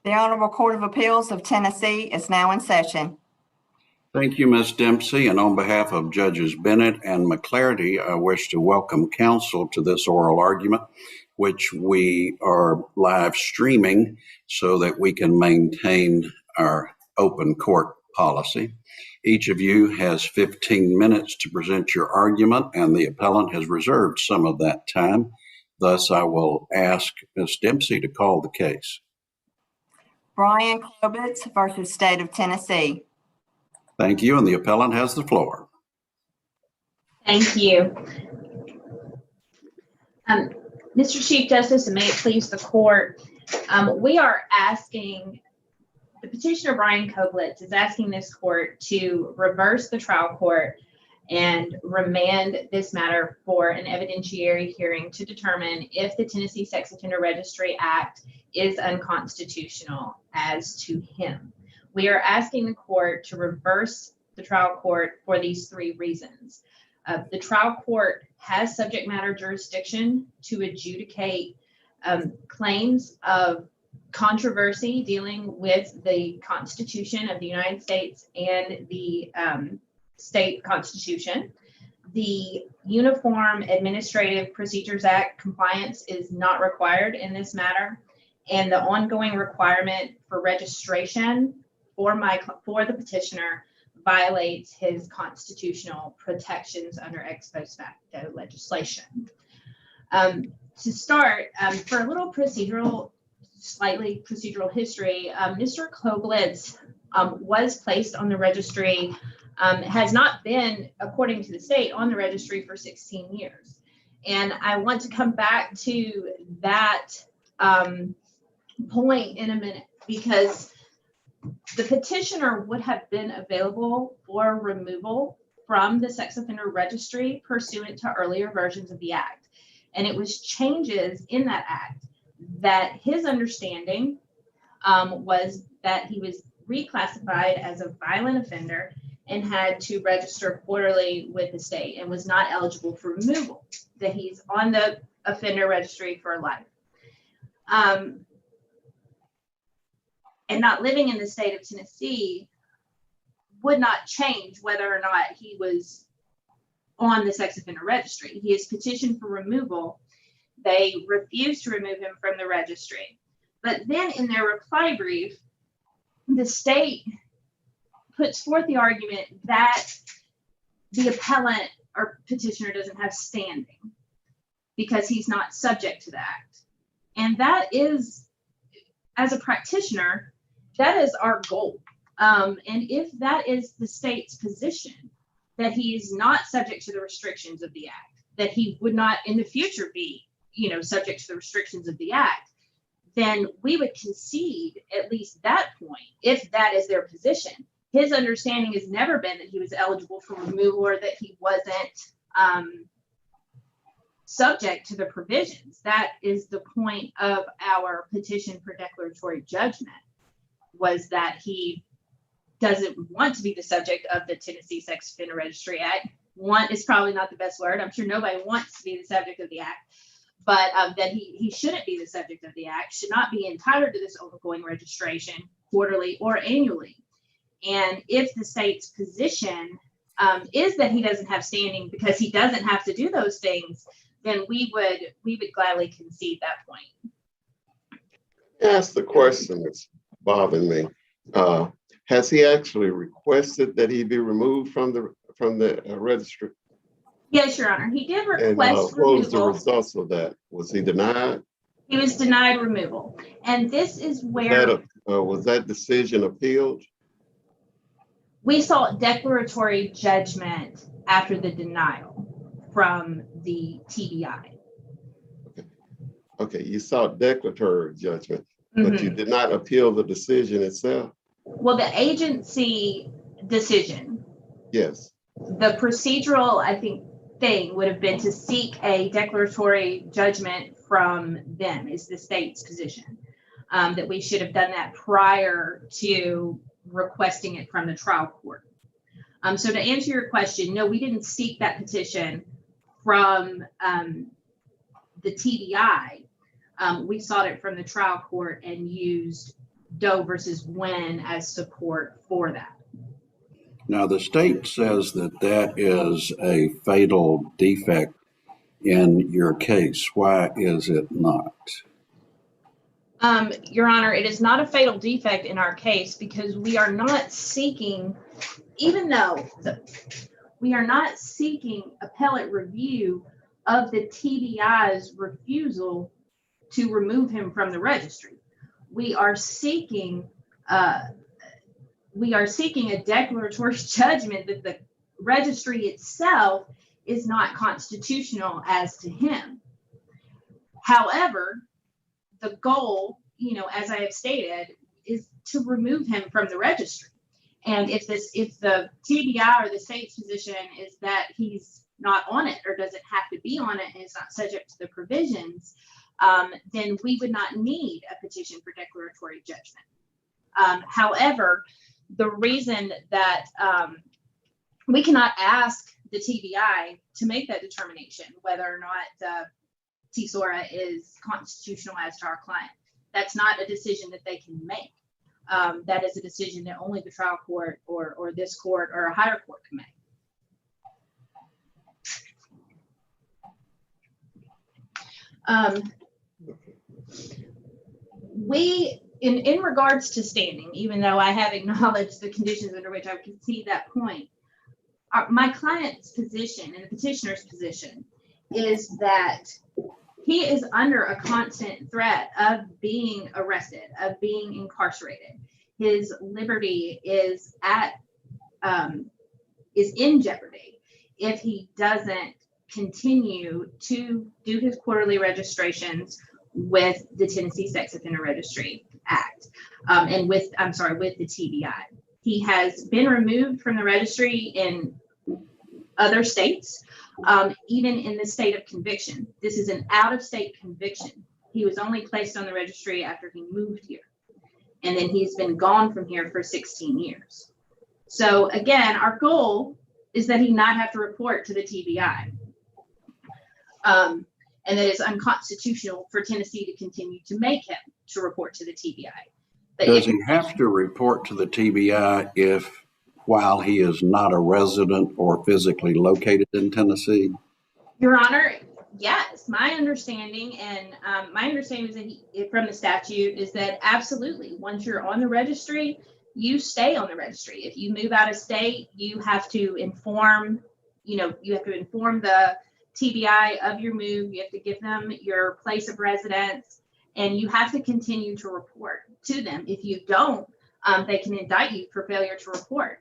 The Honorable Court of Appeals of Tennessee is now in session. Thank you, Ms. Dempsey. And on behalf of Judges Bennett and McClarty, I wish to welcome counsel to this oral argument, which we are live streaming so that we can maintain our open court policy. Each of you has 15 minutes to present your argument, and the appellant has reserved some of that time. Thus, I will ask Ms. Dempsey to call the case. Brian Koblitz versus State of Tennessee. Thank you, and the appellant has the floor. Thank you. Mr. Chief Justice, and may it please the court, we are asking, the petitioner Brian Koblitz is asking this court to reverse the trial court and remand this matter for an evidentiary hearing to determine if the Tennessee Sex Offender Registry Act is unconstitutional as to him. We are asking the court to reverse the trial court for these three reasons. The trial court has subject matter jurisdiction to adjudicate claims of controversy dealing with the Constitution of the United States and the state constitution. The Uniform Administrative Procedures Act compliance is not required in this matter, and the ongoing requirement for registration for the petitioner violates his constitutional protections under ex post facto legislation. To start, for a little slightly procedural history, Mr. Koblitz was placed on the registry, has not been, according to the state, on the registry for 16 years. And I want to come back to that point in a minute, because the petitioner would have been available for removal from the sex offender registry pursuant to earlier versions of the act. And it was changes in that act that his understanding was that he was reclassified as a violent offender and had to register quarterly with the state and was not eligible for removal, that he's on the offender registry for life. And not living in the state of Tennessee would not change whether or not he was on the sex offender registry. He has petitioned for removal. They refused to remove him from the registry. But then in their reply brief, the state puts forth the argument that the appellant or petitioner doesn't have standing because he's not subject to the act. And that is, as a practitioner, that is our goal. And if that is the state's position, that he is not subject to the restrictions of the act, that he would not in the future be, subject to the restrictions of the act, then we would concede at least that point, if that is their position. His understanding has never been that he was eligible for removal or that he wasn't subject to the provisions. That is the point of our petition for declaratory judgment, was that he doesn't want to be the subject of the Tennessee Sex Offender Registry Act. Want is probably not the best word. I'm sure nobody wants to be the subject of the act, but that he shouldn't be the subject of the act, should not be entitled to this ongoing registration quarterly or annually. And if the state's position is that he doesn't have standing because he doesn't have to do those things, then we would gladly concede that point. Ask the question that's bothering me. Has he actually requested that he be removed from the registry? Yes, Your Honor. He did request what removal. was the results of that? Was he denied? He was denied removal. And this is where was that decision appealed? We sought declaratory judgment after the denial from the TBI. Okay, you sought declaratory judgment, but you did not appeal the decision itself? Well, the agency decision. Yes. The procedural, I think, thing would have been to seek a declaratory judgment from them, is the state's position. That we should have done that prior to requesting it from the trial court. So to answer your question, no, we didn't seek that petition from the TBI. We sought it from the trial court and used Doe versus Wynn as support for that. Now, the state says that that is a fatal defect in your case. Why is it not? Your Honor, it is not a fatal defect in our case because we are not seeking, even though we are not seeking appellate review of the TBI's refusal to remove him from the registry. We are seeking a declaratory judgment that the registry itself is not constitutional as to him. However, the goal, as I have stated, is to remove him from the registry. And if the TBI or the state's position is that he's not on it or doesn't have to be on it and is not subject to the provisions, then we would not need a petition for declaratory judgment. However, the reason that we cannot ask the TBI to make that determination whether or not TSORA is constitutional as to our client, that's not a decision that they can make. That is a decision that only the trial court or this court or a higher court can make. In regards to standing, even though I have acknowledged the conditions under which I can see that point, my client's position and the petitioner's position is that he is under a constant threat of being arrested, of being incarcerated. His liberty is in jeopardy if he doesn't continue to do his quarterly registrations with the Tennessee Sex Offender Registry Act and with the TBI. He has been removed from the registry in other states, even in the state of conviction. This is an out-of-state conviction. He was only placed on the registry after he moved here. And then he's been gone from here for 16 years. So again, our goal is that he not have to report to the TBI. And that it's unconstitutional for Tennessee to continue to make him to report to the TBI. But does he have to report to the TBI while he is not a resident or physically located in Tennessee? Your Honor, yes. My understanding is that from the statute is that absolutely, once you're on the registry, you stay on the registry. If you move out of state, you have to inform the TBI of your move. You have to give them your place of residence, and you have to continue to report to them. If you don't, they can indict you for failure to report.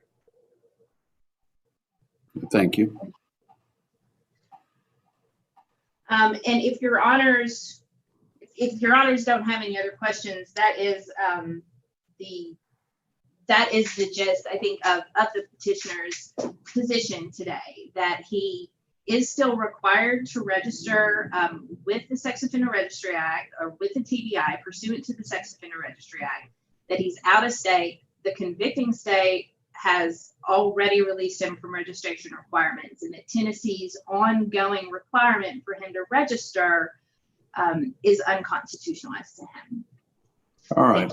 Thank you. And if your honors don't have any other questions, that is the gist, I think, of the petitioner's position today, that he is still required to register with the Sex Offender Registry Act or with the TBI pursuant to the Sex Offender Registry Act, that he's out of state. The convicting state has already released him from registration requirements, and that Tennessee's ongoing requirement for him to register is unconstitutional as to him. All right.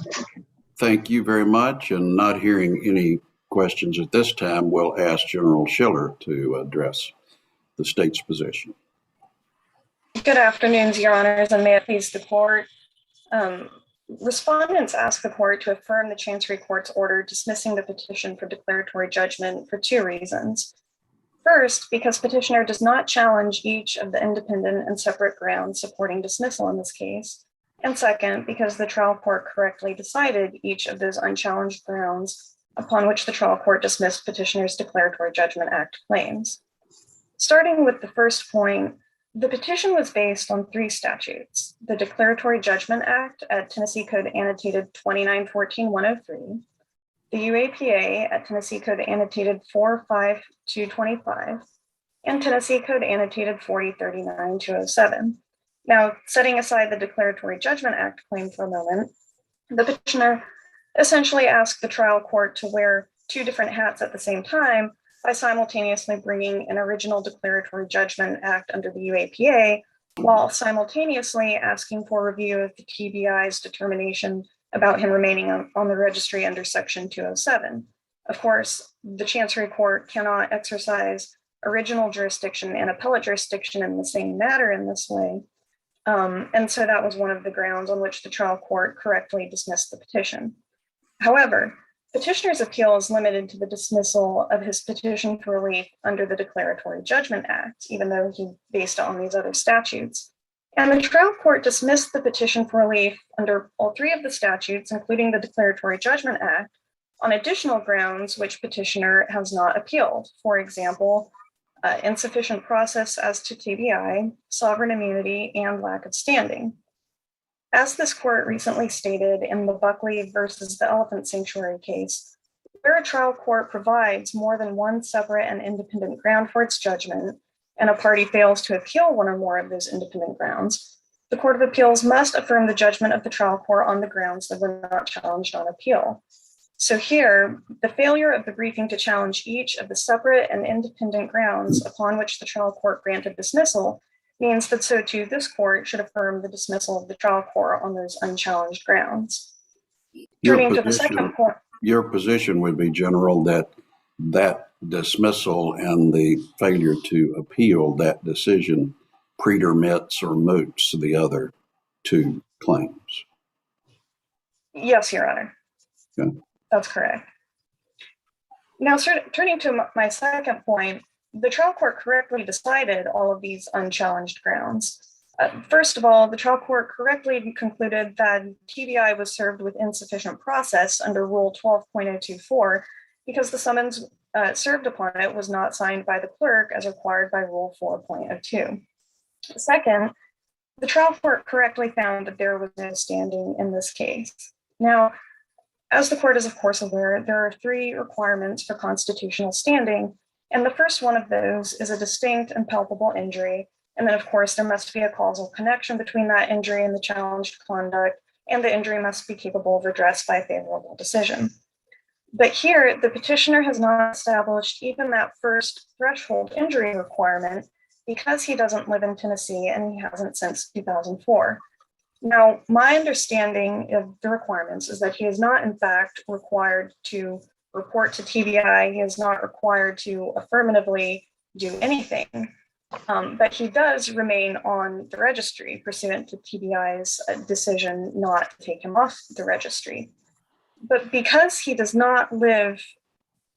Thank you very much. And not hearing any questions at this time, we'll ask General Schiller to address the state's position. Good afternoon, Your Honors, and may it please the court. Respondents ask the court to affirm the Chancery Court's order dismissing the petition for declaratory judgment for two reasons. First, because petitioner does not challenge each of the independent and separate grounds supporting dismissal in this case. And second, because the trial court correctly decided each of those unchallenged grounds upon which the trial court dismissed petitioner's Declaratory Judgment Act claims. Starting with the first point, the petition was based on three statutes: the Declaratory Judgment Act at Tennessee Code Annotated 2914-103, the UAPA at Tennessee Code Annotated 45225, and Tennessee Code Annotated 4039-207. Now, setting aside the Declaratory Judgment Act claim for a moment, the petitioner essentially asked the trial court to wear two different hats at the same time by simultaneously bringing an original Declaratory Judgment Act under the UAPA, while simultaneously asking for review of the TBI's determination about him remaining on the registry under Section 207. Of course, the Chancery Court cannot exercise original jurisdiction and appellate jurisdiction in the same matter in this way. And so that was one of the grounds on which the trial court correctly dismissed the petition. However, petitioner's appeal is limited to the dismissal of his petition for relief under the Declaratory Judgment Act, even though he based it on these other statutes. And the trial court dismissed the petition for relief under all three of the statutes, including the Declaratory Judgment Act, on additional grounds which petitioner has not appealed. For example, insufficient process as to TBI, sovereign immunity, and lack of standing. As this court recently stated in the Buckley versus the Elephant Sanctuary case, where a trial court provides more than one separate and independent ground for its judgment, and a party fails to appeal one or more of those independent grounds, the Court of Appeals must affirm the judgment of the trial court on the grounds that were not challenged on appeal. So here, the failure of the briefing to challenge each of the separate and independent grounds upon which the trial court granted dismissal means that so too this court should affirm the dismissal of the trial court on those unchallenged grounds. Turning to the second point. Your position would be, General, that dismissal and the failure to appeal that decision pretermits or moots the other two claims. Yes, Your Honor. Okay. That's correct. Now, turning to my second point, the trial court correctly decided all of these unchallenged grounds. First of all, the trial court correctly concluded that TBI was served with insufficient process under Rule 12.024 because the summons served upon it was not signed by the clerk as required by Rule 4.02. Second, the trial court correctly found that there was no standing in this case. Now, as the court is of course aware, there are three requirements for constitutional standing, and the first one of those is a distinct and palpable injury. And then of course, there must be a causal connection between that injury and the challenged conduct, and the injury must be capable of redress by a favorable decision. But here, the petitioner has not established even that first threshold injury requirement because he doesn't live in Tennessee and he hasn't since 2004. Now, my understanding of the requirements is that he is not, in fact, required to report to TBI. He is not required to affirmatively do anything, but he does remain on the registry pursuant to TBI's decision not to take him off the registry. But because he does not live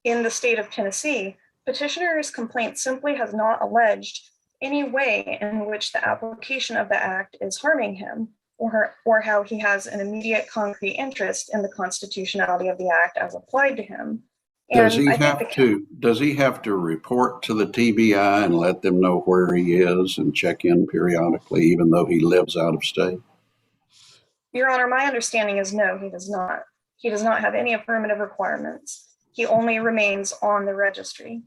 in the state of Tennessee, petitioner's complaint simply has not alleged any way in which the application of the act is harming him, or how he has an immediate concrete interest in the constitutionality of the act as applied to him. And does he have to report to the TBI and let them know where he is and check in periodically, even though he lives out of state? Your Honor, my understanding is no, he does not. He does not have any affirmative requirements. He only remains on the registry.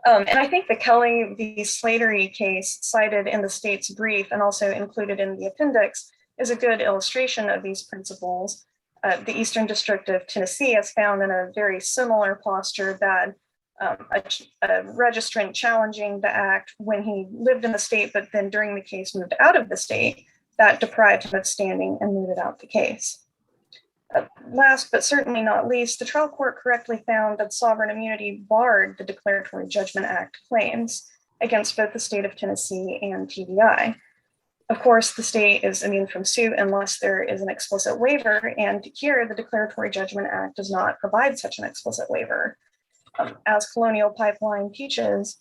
And I think the Kelly v. Slattery case cited in the state's brief and also included in the appendix is a good illustration of these principles. The Eastern District of Tennessee has found in a very similar posture that a registrant challenging the act when he lived in the state, but then during the case moved out of the state, that deprived him of standing and mooted out the case. Last, but certainly not least, the trial court correctly found that sovereign immunity barred the Declaratory Judgment Act claims against both the state of Tennessee and TBI. Of course, the state is immune from suit unless there is an explicit waiver, and here the Declaratory Judgment Act does not provide such an explicit waiver. As Colonial Pipeline teaches,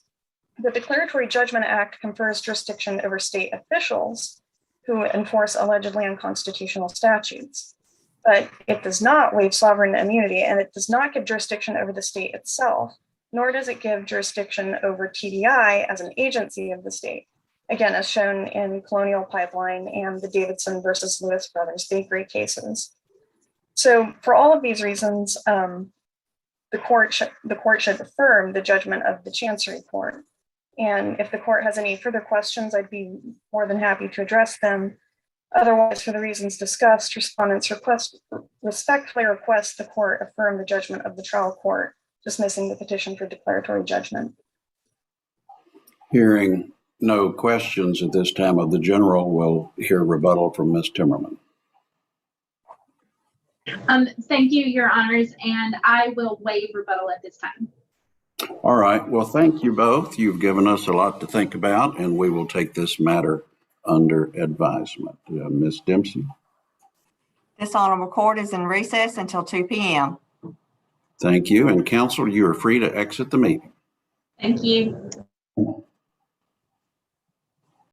the Declaratory Judgment Act confers jurisdiction over state officials who enforce allegedly unconstitutional statutes. But it does not waive sovereign immunity, and it does not give jurisdiction over the state itself, nor does it give jurisdiction over TBI as an agency of the state, again, as shown in Colonial Pipeline and the Davidson versus Lewis Brothers Bakery cases. So for all of these reasons, the court should affirm the judgment of the Chancery Court. And if the court has any further questions, I'd be more than happy to address them. Otherwise, for the reasons discussed, respondents respectfully request the court affirm the judgment of the trial court, dismissing the petition for declaratory judgment. Hearing no questions at this time of the general, we'll hear rebuttal from Ms. Timmerman. Thank you, Your Honors, and I will waive rebuttal at this time. All right. Well, thank you both. You've given us a lot to think about, and we will take this matter under advisement. Ms. Dempsey. This honorable court is in recess until 2 p.m. Thank you. And counsel, you are free to exit the meeting. Thank you.